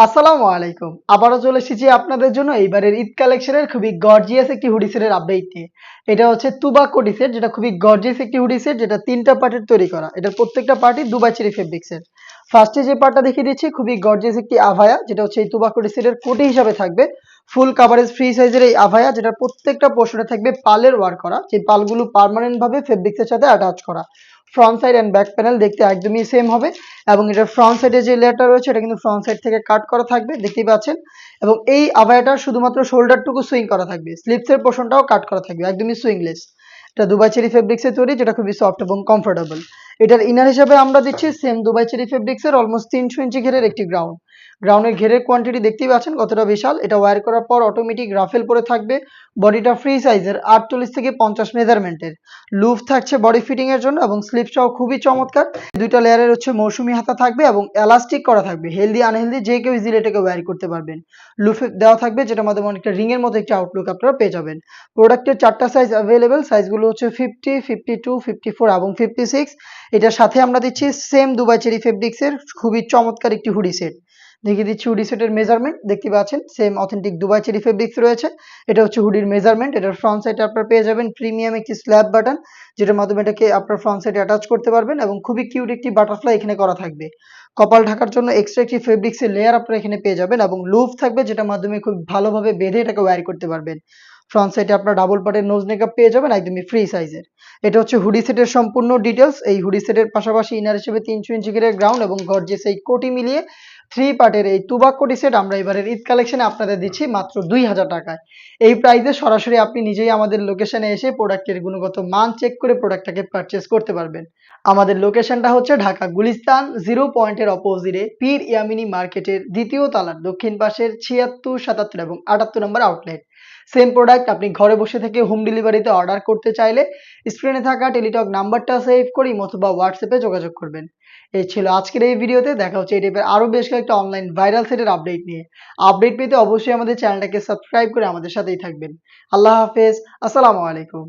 আসসালামু আলাইকুম। আবারও চলে এসেছি আপনাদের জন্য এইবারের ঈদ কালেকশনের খুবই গর্জিয়াস একটি হুডি সেটের আপডেট নিয়ে। এটা হচ্ছে তুবা কোটি সেট, যেটা খুবই গর্জিয়াস একটি হুডি সেট, যেটা ৩ টা পার্টের তৈরি করা। এটার প্রত্যেকটা পার্টই দুবাই চেরি ফেব্রিক্সের। ফার্স্টে যে পার্টটা দেখিয়ে দিচ্ছি খুবই গর্জিয়াস একটি আভায়া, যেটা হচ্ছে এই তুবা কোটি সেটের কোটি হিসাবে থাকবে। ফুল কাভারেজ ফ্রি সাইজের এই আভায়া, যেটার প্রত্যেকটা পোর্শনে থাকবে পালের ওয়ার্ক করা, যে পালগুলো পার্মানেন্ট ভাবে ফেব্রিক্সের সাথে অ্যাটাচ করা। Front side and back panel দেখতে একদমই সেম হবে, এবং এটার ফ্রন্ট সাইডে যে লেয়ারটা রয়েছে এটা কিন্তু ফ্রন্ট সাইড থেকে কাট করা থাকবে, দেখতেই পাচ্ছেন। এবং এই আভায়াটার শুধুমাত্র শোল্ডারটুকু সুইং করা থাকবে, স্লিপসের পোর্শনটাও কাট করা থাকবে, একদমই সুইংলেস। এটা দুবাই চেরি ফেব্রিক্সের তৈরি, যেটা খুবই সফট এবং কমফোর্টেবল। এটার ইনার হিসাবে আমরা দিচ্ছি সেম দুবাই চেরি ফেব্রিক্সের অলমোস্ট 300 ইঞ্চি ঘেরের একটি গ্রাউন্ড। গ্রাউন্ডের ঘেরের কোয়ান্টিটি দেখতেই পাচ্ছেন কতটা বিশাল। এটা ওয়্যার করার পর অটোমেটিক রাফেল পরে থাকবে। বডিটা ফ্রি সাইজের 48 থেকে 50 মেজারমেন্টের। লুফ থাকছে বডি ফিটিং এর জন্য, এবং স্লিপসটাও খুবই চমৎকার। দুইটা লেয়ারের হচ্ছে মৌসুমী হাতা থাকবে এবং এলাস্টিক করা থাকবে। হেলদি আনহেলদি যে কেউ ইজিলি এটাকে ওয়্যার করতে পারবেন। লুফে দেওয়া থাকবে, যেটার মাধ্যমে অনেকটা রিং এর মতো একটা আউটলুক আপনারা পেয়ে যাবেন। প্রোডাক্টের 4টা সাইজ অ্যাভেলেবেল, সাইজগুলো হচ্ছে 50, 52, 54 এবং 56। এটার সাথে আমরা দিচ্ছি সেম দুবাই চেরি ফেব্রিক্সের খুবই চমৎকার একটি হুডি সেট। দেখিয়ে দিচ্ছি হুডি সেটের মেজারমেন্ট, দেখতে পাচ্ছেন same authentic Dubai cherry fabrics রয়েছে। এটা হচ্ছে হুডির মেজারমেন্ট। এটার ফ্রন্ট সাইডে আপনারা পেয়ে যাবেন প্রিমিয়াম একটি স্ল্যাব বাটন, যেটার মাধ্যমে এটাকে আপনার ফ্রন্ট সাইডে অ্যাটাচ করতে পারবেন, এবং খুবই কিউট একটি বাটারফ্লাই এখানে করা থাকবে। কপাল ঢাকার জন্য এক্সট্রা একটি ফেব্রিক্সের লেয়ার আপনারা এখানে পেয়ে যাবেন, এবং লুফ থাকবে, যেটার মাধ্যমে খুব ভালোভাবে বেঁধে এটাকে ওয়্যার করতে পারবেন। ফ্রন্ট সাইডে আপনার ডাবল পার্টের নোজ মেকআপ পেয়ে যাবেন, একদমই ফ্রি সাইজের। এটা হচ্ছে হুডি সেটের সম্পূর্ণ ডিটেলস। এই হুডি সেটের পাশাপাশি ইনার হিসেবে 300 ইঞ্চি ঘেরের গ্রাউন্ড এবং গর্জিয়াস এই কোটি মিলিয়ে 3 পার্টের এই তুবা কোটি সেট আমরা এবারের ঈদ কালেকশনে আপনাদের দিচ্ছি মাত্র 2000 টাকায়। এই প্রাইসে সরাসরি আপনি নিজেই আমাদের লোকেশনে এসে প্রোডাক্টের গুণগত মান চেক করে প্রোডাক্টটাকে পারচেজ করতে পারবেন। আমাদের লোকেশনটা হচ্ছে ঢাকা গুলিস্তান 0 পয়েন্টের অপোজিটে পীর ইয়ামিনী মার্কেটের দ্বিতীয় তলার দক্ষিণ পাশের 76, 77 এবং 78 নম্বর আউটলেট। সেম প্রোডাক্ট আপনি ঘরে বসে থেকে হোম ডেলিভারিতে অর্ডার করতে চাইলে স্ক্রিনে থাকা টেলিটক নাম্বারটা সেভ করে অথবা হোয়াটসঅ্যাপে যোগাযোগ করবেন। এই ছিল আজকের এই ভিডিওতে। দেখা হচ্ছে এই টাইপের আরো বেশ কয়েকটা অনলাইন ভাইরাল সেটের আপডেট নিয়ে। আপডেট পেতে অবশ্যই আমাদের চ্যানেলটাকে সাবস্ক্রাইব করে আমাদের সাথেই থাকবেন। আল্লাহ হাফেজ, আসসালামু আলাইকুম।